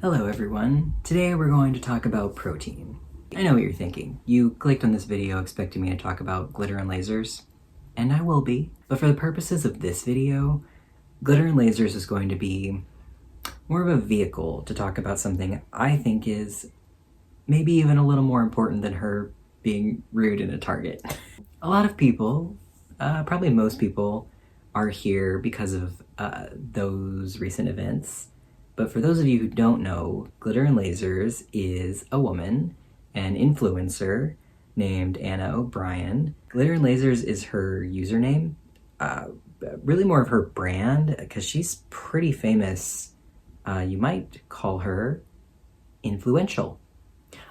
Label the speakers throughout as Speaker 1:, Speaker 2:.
Speaker 1: Hello everyone. Today we're going to talk about protein. I know what you're thinking. You clicked on this video expecting me to talk about glitter and lasers, and I will be. But for the purposes of this video, glitter and lasers is going to be more of a vehicle to talk about something I think is maybe even a little more important than her being rude in a Target. A lot of people, probably most people, are here because of those recent events. But for those of you who don't know, Glitter and Lazers is a woman, an influencer named Anna O'Brien. Glitter and Lazers is her username, really more of her brand, because she's pretty famous. You might call her influential.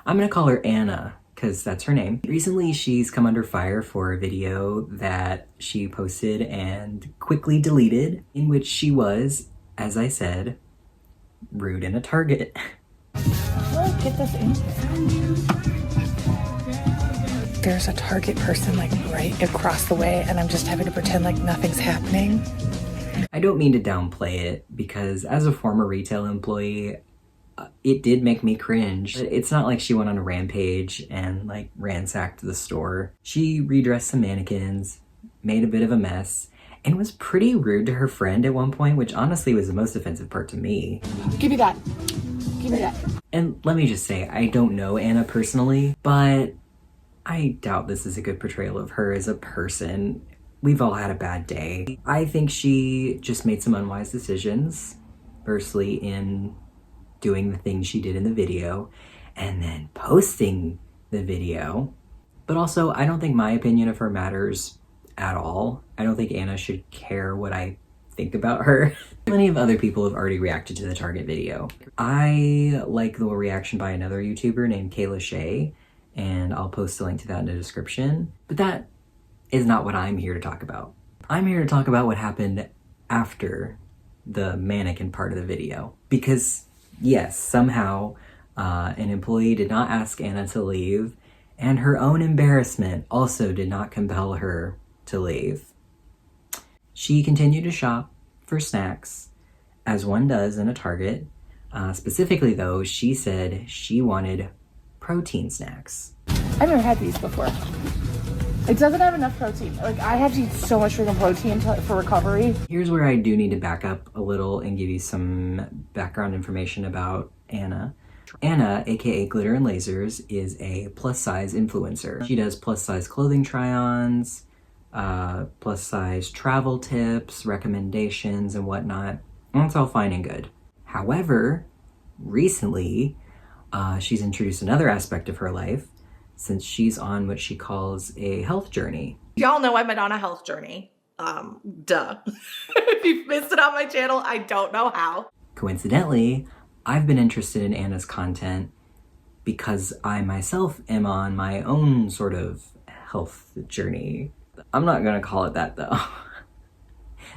Speaker 1: I'm gonna call her Anna, because that's her name. Recently, she's come under fire for a video that she posted and quickly deleted, in which she was, as I said, rude in a Target.
Speaker 2: Get this in here. There's a Target person like right across the way and I'm just having to pretend like nothing's happening.
Speaker 1: I don't mean to downplay it because as a former retail employee, it did make me cringe. It's not like she went on a rampage and like ransacked the store. She redressed some mannequins, made a bit of a mess, and was pretty rude to her friend at one point, which honestly was the most offensive part to me.
Speaker 2: Give me that. Give me that.
Speaker 1: And let me just say, I don't know Anna personally, but I doubt this is a good portrayal of her as a person. We've all had a bad day. I think she just made some unwise decisions, firstly in doing the things she did in the video, and then posting the video. But also, I don't think my opinion of her matters at all. I don't think Anna should care what I think about her. Plenty of other people have already reacted to the Target video. I like the reaction by another YouTuber named Kayla Shaye, and I'll post a link to that in the description. But that is not what I'm here to talk about. I'm here to talk about what happened after the mannequin part of the video. Because yes, somehow an employee did not ask Anna to leave, and her own embarrassment also did not compel her to leave. She continued to shop for snacks, as one does in a Target. Specifically though, she said she wanted protein snacks.
Speaker 2: I've never had these before. It doesn't have enough protein. Like, I have to eat so much freaking protein for recovery.
Speaker 1: Here's where I do need to back up a little and give you some background information about Anna. Anna, aka Glitter and Lazers, is a plus size influencer. She does plus size clothing try-ons, plus size travel tips, recommendations, and whatnot. And that's all fine and good. However, recently, she's introduced another aspect of her life, since she's on what she calls a health journey.
Speaker 3: Y'all know I've been on a health journey. Duh. If you've missed it on my channel, I don't know how.
Speaker 1: Coincidentally, I've been interested in Anna's content because I myself am on my own sort of health journey. I'm not gonna call it that though.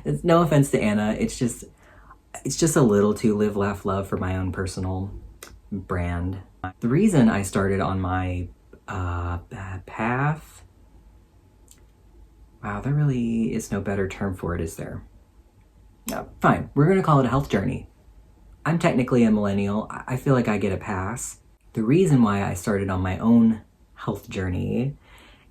Speaker 1: It's no offense to Anna, it's just a little too live, laugh, love for my own personal brand. The reason I started on my path, wow, there really is no better term for it, is there? No, fine, we're gonna call it a health journey. I'm technically a millennial. I feel like I get a pass. The reason why I started on my own health journey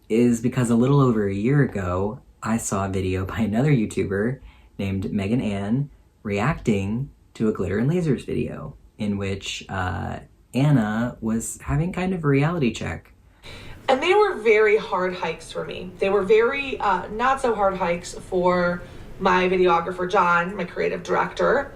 Speaker 1: is because a little over a year ago, I saw a video by another YouTuber named Megan Ann reacting to a Glitter and Lasers video in which Anna was having kind of a reality check.
Speaker 3: And they were very hard hikes for me. They were very not so hard hikes for my videographer, John, my creative director.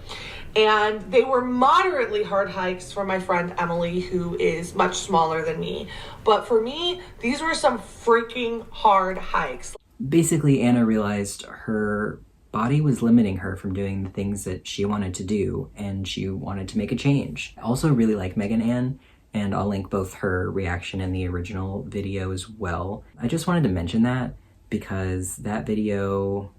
Speaker 3: And they were moderately hard hikes for my friend Emily, who is much smaller than me. But for me, these were some freaking hard hikes.
Speaker 1: Basically, Anna realized her body was limiting her from doing the things that she wanted to do, and she wanted to make a change. I also really like Megan Ann, and I'll link both her reaction and the original video as well. I just wanted to mention that because that video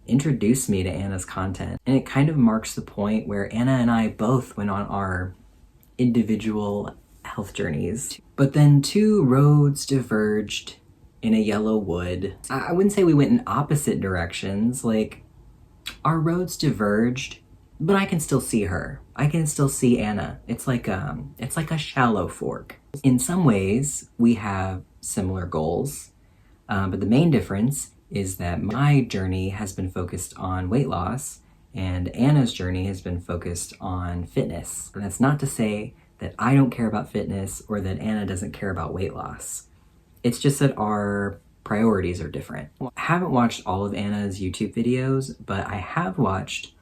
Speaker 1: introduced me to Anna's content, and it kind of marks the point where Anna and I both went on our individual health journeys. But then two roads diverged in a yellow wood. I wouldn't say we went in opposite directions, like our roads diverged, but I can still see her. I can still see Anna. It's like a shallow fork. In some ways, we have similar goals, but the main difference is that my journey has been focused on weight loss and Anna's journey has been focused on fitness. And that's not to say that I don't care about fitness or that Anna doesn't care about weight loss. It's just that our priorities are different. I haven't watched all of Anna's YouTube videos, but I have watched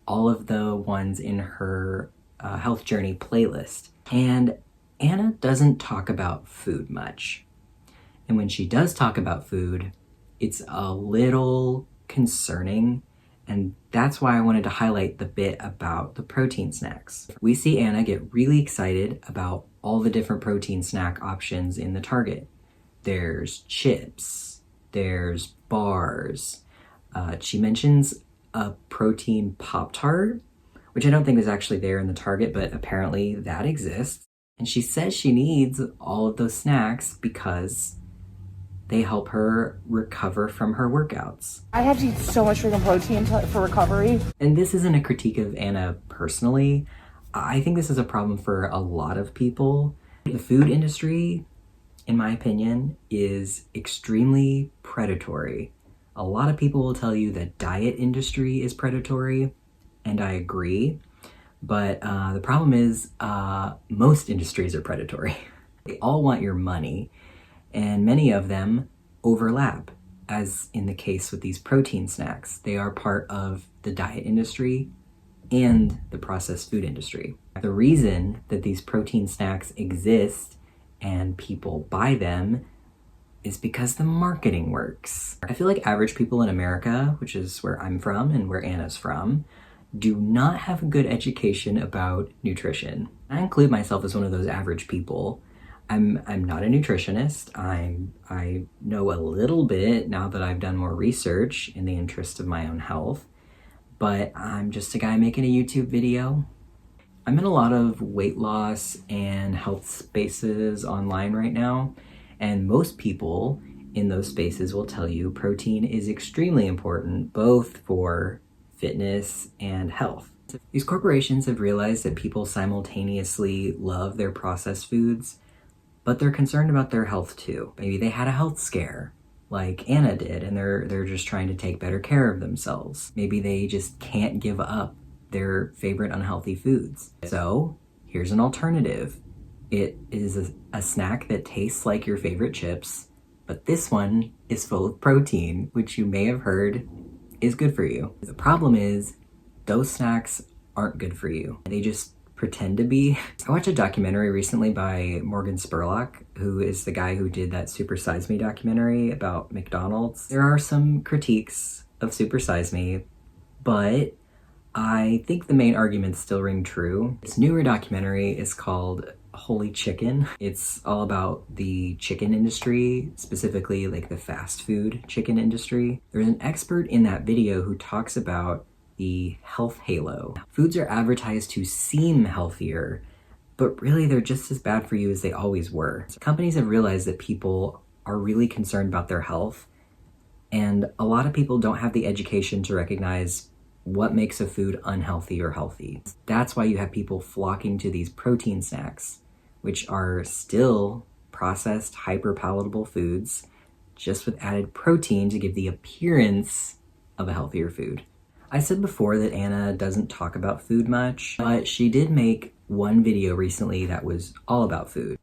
Speaker 1: all of the ones in her health journey playlist. And Anna doesn't talk about food much. And when she does talk about food, it's a little concerning. And that's why I wanted to highlight the bit about the protein snacks. We see Anna get really excited about all the different protein snack options in the Target. There's chips, there's bars. She mentions a protein Pop-Tart, which I don't think is actually there in the Target, but apparently that exists. And she says she needs all of those snacks because they help her recover from her workouts.
Speaker 2: I have to eat so much freaking protein for recovery.
Speaker 1: And this isn't a critique of Anna personally. I think this is a problem for a lot of people. The food industry, in my opinion, is extremely predatory. A lot of people will tell you that diet industry is predatory, and I agree. But the problem is most industries are predatory. They all want your money, and many of them overlap, as in the case with these protein snacks. They are part of the diet industry and the processed food industry. The reason that these protein snacks exist and people buy them is because the marketing works. I feel like average people in America, which is where I'm from and where Anna's from, do not have a good education about nutrition. I include myself as one of those average people. I'm not a nutritionist. I know a little bit now that I've done more research in the interest of my own health, but I'm just a guy making a YouTube video. I'm in a lot of weight loss and health spaces online right now, and most people in those spaces will tell you protein is extremely important, both for fitness and health. These corporations have realized that people simultaneously love their processed foods, but they're concerned about their health too. Maybe they had a health scare, like Anna did, and they're just trying to take better care of themselves. Maybe they just can't give up their favorite unhealthy foods. So here's an alternative. It is a snack that tastes like your favorite chips, but this one is full of protein, which you may have heard is good for you. The problem is those snacks aren't good for you. They just pretend to be. I watched a documentary recently by Morgan Spurlock, who is the guy who did that Super Size Me documentary about McDonald's. There are some critiques of Super Size Me, but I think the main arguments still ring true. This newer documentary is called Holy Chicken. It's all about the chicken industry, specifically like the fast food chicken industry. There's an expert in that video who talks about the health halo. Foods are advertised to seem healthier, but really they're just as bad for you as they always were. So companies have realized that people are really concerned about their health, and a lot of people don't have the education to recognize what makes a food unhealthy or healthy. That's why you have people flocking to these protein snacks, which are still processed, hyper-palatable foods, just with added protein to give the appearance of a healthier food. I said before that Anna doesn't talk about food much, but she did make one video recently that was all about food.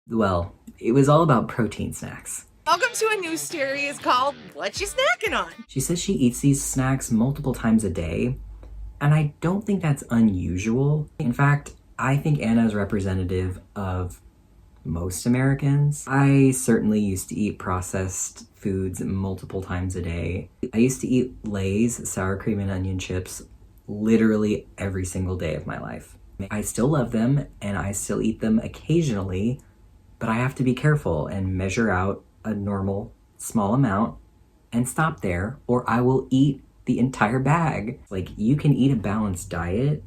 Speaker 1: Well, it was all about protein snacks.
Speaker 4: Welcome to a new series called What You Snacking On?
Speaker 1: She says she eats these snacks multiple times a day, and I don't think that's unusual. In fact, I think Anna is representative of most Americans. I certainly used to eat processed foods multiple times a day. I used to eat Lay's sour cream and onion chips literally every single day of my life. I still love them and I still eat them occasionally, but I have to be careful and measure out a normal small amount and stop there, or I will eat the entire bag. Like, you can eat a balanced diet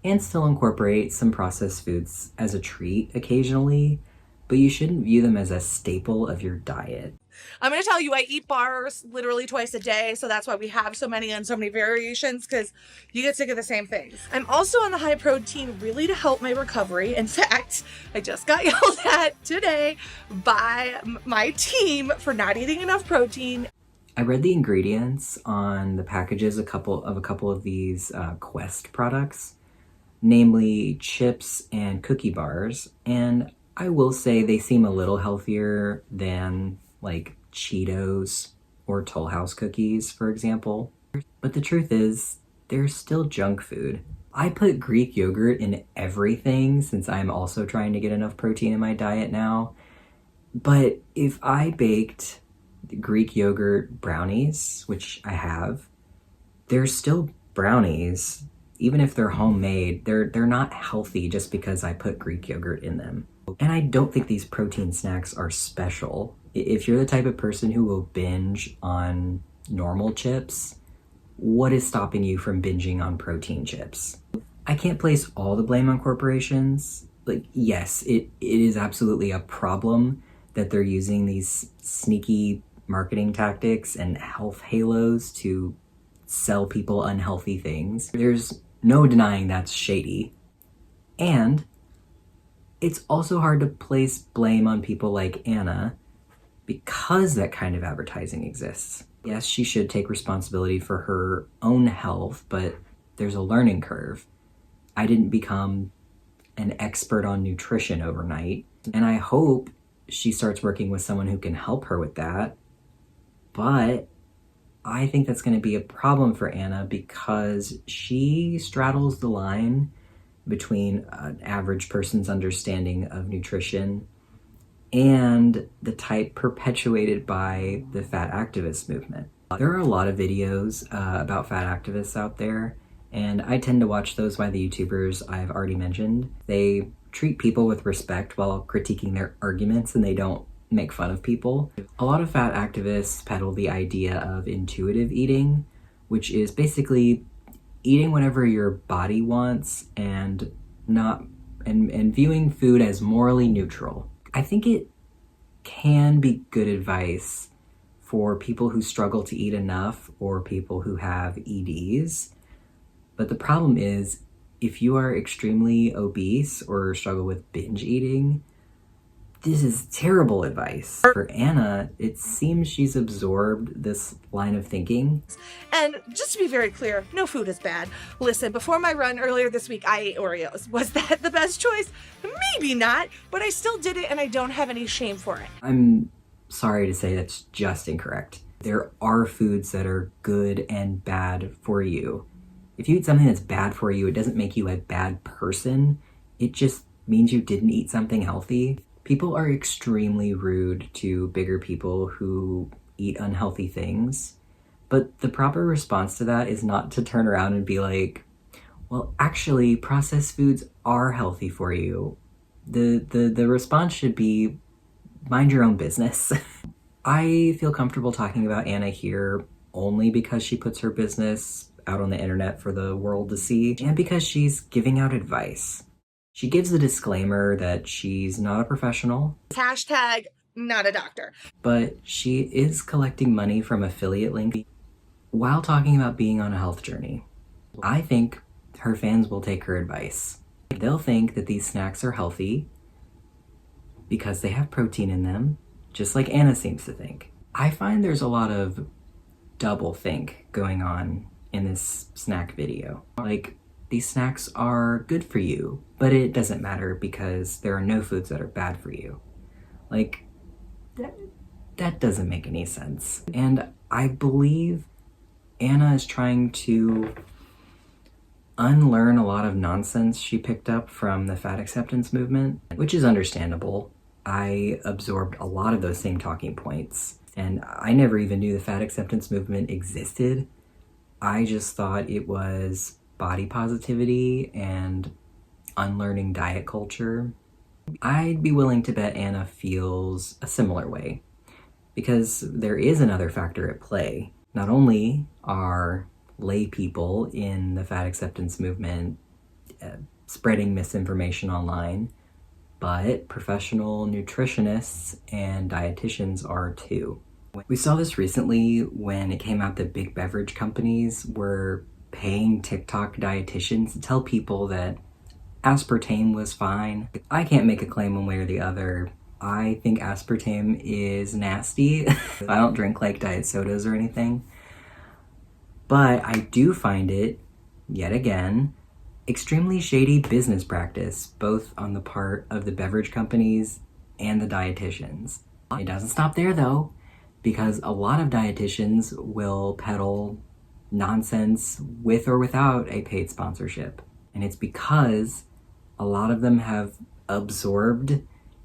Speaker 1: and still incorporate some processed foods as a treat occasionally, but you shouldn't view them as a staple of your diet.
Speaker 4: I'm going to tell you, I eat bars literally twice a day, so that's why we have so many and so many variations, because you get sick of the same things. I'm also on the high protein really to help my recovery. In fact, I just got yelled at today by my team for not eating enough protein.
Speaker 1: I read the ingredients on the packages of a couple of these Quest products, namely chips and cookie bars, and I will say they seem a little healthier than like Cheetos or Toll House cookies, for example. But the truth is, they're still junk food. I put Greek yogurt in everything since I'm also trying to get enough protein in my diet now. But if I baked Greek yogurt brownies, which I have, they're still brownies. Even if they're homemade, they're not healthy just because I put Greek yogurt in them. And I don't think these protein snacks are special. If you're the type of person who will binge on normal chips, what is stopping you from binging on protein chips? I can't place all the blame on corporations. Like, yes, it is absolutely a problem that they're using these sneaky marketing tactics and health halos to sell people unhealthy things. There's no denying that's shady. And it's also hard to place blame on people like Anna because that kind of advertising exists. Yes, she should take responsibility for her own health, but there's a learning curve. I didn't become an expert on nutrition overnight, and I hope she starts working with someone who can help her with that. But I think that's going to be a problem for Anna because she straddles the line between an average person's understanding of nutrition and the type perpetuated by the fat activist movement. There are a lot of videos about fat activists out there, and I tend to watch those by the YouTubers I've already mentioned. They treat people with respect while critiquing their arguments, and they don't make fun of people. A lot of fat activists peddle the idea of intuitive eating, which is basically eating whatever your body wants and viewing food as morally neutral. I think it can be good advice for people who struggle to eat enough or people who have EDs. But the problem is, if you are extremely obese or struggle with binge eating, this is terrible advice. For Anna, it seems she's absorbed this line of thinking.
Speaker 4: And just to be very clear, no food is bad. Listen, before my run earlier this week, I ate Oreos. Was that the best choice? Maybe not, but I still did it and I don't have any shame for it.
Speaker 1: I'm sorry to say that's just incorrect. There are foods that are good and bad for you. If you eat something that's bad for you, it doesn't make you a bad person. It just means you didn't eat something healthy. People are extremely rude to bigger people who eat unhealthy things, but the proper response to that is not to turn around and be like, well, actually, processed foods are healthy for you. The response should be, mind your own business. I feel comfortable talking about Anna here only because she puts her business out on the internet for the world to see, and because she's giving out advice. She gives a disclaimer that she's not a professional.
Speaker 4: Hashtag not a doctor.
Speaker 1: But she is collecting money from affiliate links while talking about being on a health journey. I think her fans will take her advice. They'll think that these snacks are healthy because they have protein in them, just like Anna seems to think. I find there's a lot of double think going on in this snack video. Like, these snacks are good for you, but it doesn't matter because there are no foods that are bad for you. Like, that doesn't make any sense. And I believe Anna is trying to unlearn a lot of nonsense she picked up from the fat acceptance movement, which is understandable. I absorbed a lot of those same talking points, and I never even knew the fat acceptance movement existed. I just thought it was body positivity and unlearning diet culture. I'd be willing to bet Anna feels a similar way because there is another factor at play. Not only are lay people in the fat acceptance movement spreading misinformation online, but professional nutritionists and dietitians are too. We saw this recently when it came out that big beverage companies were paying TikTok dietitians to tell people that aspartame was fine. I can't make a claim one way or the other. I think aspartame is nasty. I don't drink like diet sodas or anything. But I do find it, yet again, extremely shady business practice, both on the part of the beverage companies and the dietitians. It doesn't stop there though, because a lot of dietitians will peddle nonsense with or without a paid sponsorship. And it's because a lot of them have absorbed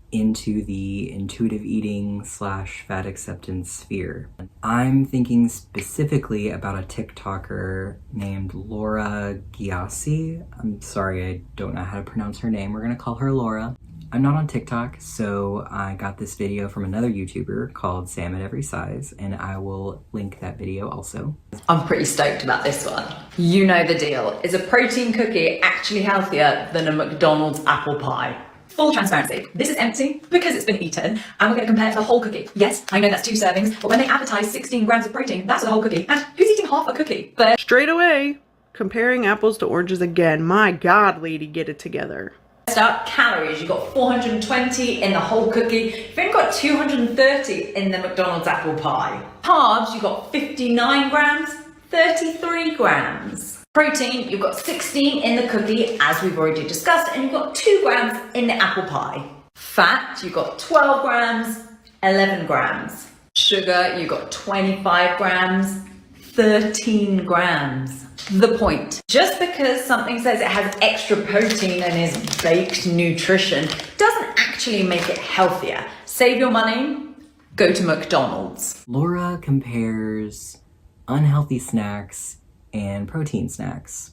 Speaker 1: into the intuitive eating / fat acceptance sphere. I'm thinking specifically about a TikToker named Ghiacy. I'm sorry, I don't know how to pronounce her name. We're gonna call her Laura. I'm not on TikTok, so I got this video from another YouTuber called Sam at Every Size, and I will link that video also.
Speaker 5: I'm pretty stoked about this one. You know the deal. Is a protein cookie actually healthier than a McDonald's apple pie? Full transparency, this is empty because it's been eaten, and we're going to compare it to the whole cookie. Yes, I know that's 2 servings, but when they advertise 16 grams of protein, that's the whole cookie. And who's eating half a cookie? But
Speaker 6: straight away, comparing apples to oranges again. My God, lady, get it together.
Speaker 5: Start calories, you got 420 in the whole cookie. You've only got 230 in the McDonald's apple pie. Carbs, you got 59 grams, 33 grams. Protein, you've got 16 in the cookie, as we've already discussed, and you've got 2 grams in the apple pie. Fat, you've got 12 grams, 11 grams. Sugar, you've got 25 grams, 13 grams. The point. Just because something says it has extra protein and is baked nutrition doesn't actually make it healthier. Save your money, go to McDonald's.
Speaker 1: Laura compares unhealthy snacks and protein snacks.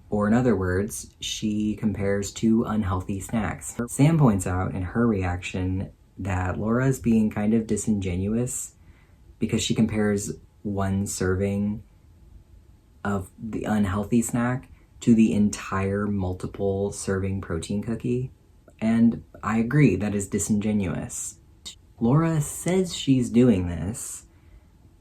Speaker 1: Or in other words, she compares 2 unhealthy snacks. Sam points out in her reaction that Laura is being kind of disingenuous because she compares 1 serving of the unhealthy snack to the entire multiple serving protein cookie. And I agree, that is disingenuous. Laura says she's doing this,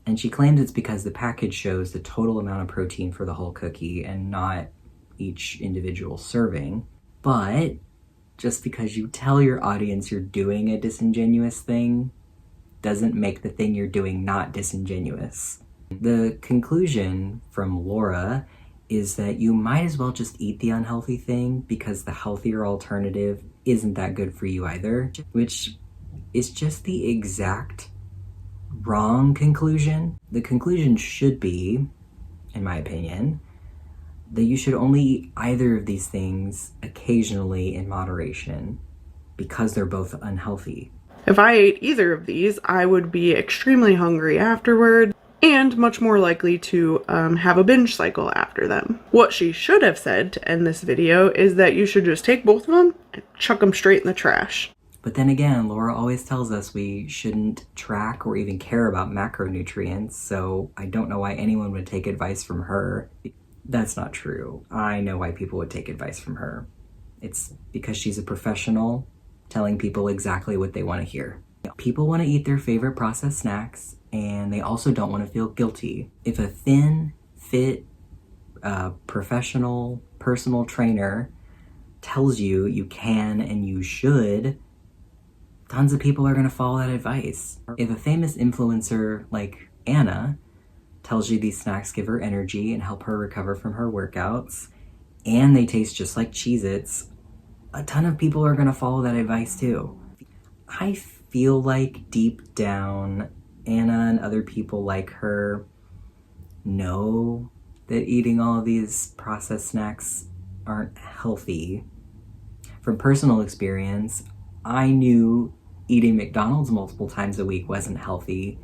Speaker 1: and she claims it's because the package shows the total amount of protein for the whole cookie and not each individual serving. But just because you tell your audience you're doing a disingenuous thing doesn't make the thing you're doing not disingenuous. The conclusion from Laura is that you might as well just eat the unhealthy thing because the healthier alternative isn't that good for you either, which is just the exact wrong conclusion. The conclusion should be, in my opinion, that you should only eat either of these things occasionally in moderation because they're both unhealthy.
Speaker 6: If I ate either of these, I would be extremely hungry afterward and much more likely to have a binge cycle after them. What she should have said to end this video is that you should just take both of them and chuck them straight in the trash.
Speaker 1: But then again, Laura always tells us we shouldn't track or even care about macronutrients, so I don't know why anyone would take advice from her. That's not true. I know why people would take advice from her. It's because she's a professional telling people exactly what they want to hear. People want to eat their favorite processed snacks, and they also don't want to feel guilty. If a thin, fit, professional, personal trainer tells you you can and you should, tons of people are going to follow that advice. If a famous influencer like Anna tells you these snacks give her energy and help her recover from her workouts, and they taste just like Cheez-Its, a ton of people are going to follow that advice too. I feel like deep down, Anna and other people like her know that eating all of these processed snacks aren't healthy. From personal experience, I knew eating McDonald's multiple times a week wasn't healthy,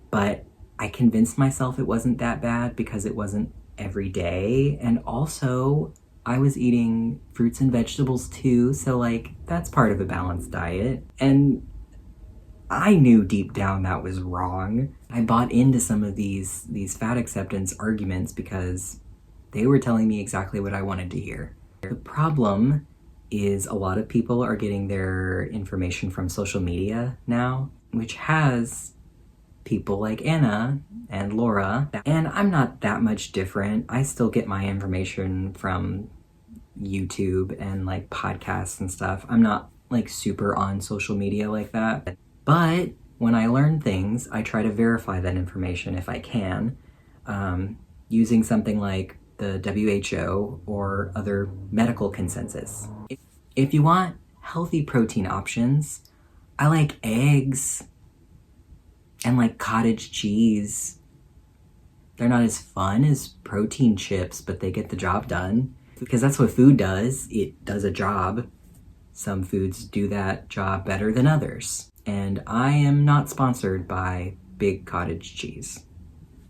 Speaker 1: but I convinced myself it wasn't that bad because it wasn't every day. And also, I was eating fruits and vegetables too, so like, that's part of a balanced diet. And I knew deep down that was wrong. I bought into some of these fat acceptance arguments because they were telling me exactly what I wanted to hear. The problem is a lot of people are getting their information from social media now, which has people like Anna and Laura. And I'm not that much different. I still get my information from YouTube and like podcasts and stuff. I'm not like super on social media like that. But when I learn things, I try to verify that information if I can, using something like the WHO or other medical consensus. If you want healthy protein options, I like eggs and like cottage cheese. They're not as fun as protein chips, but they get the job done. Because that's what food does. It does a job. Some foods do that job better than others. And I am not sponsored by Big Cottage Cheese.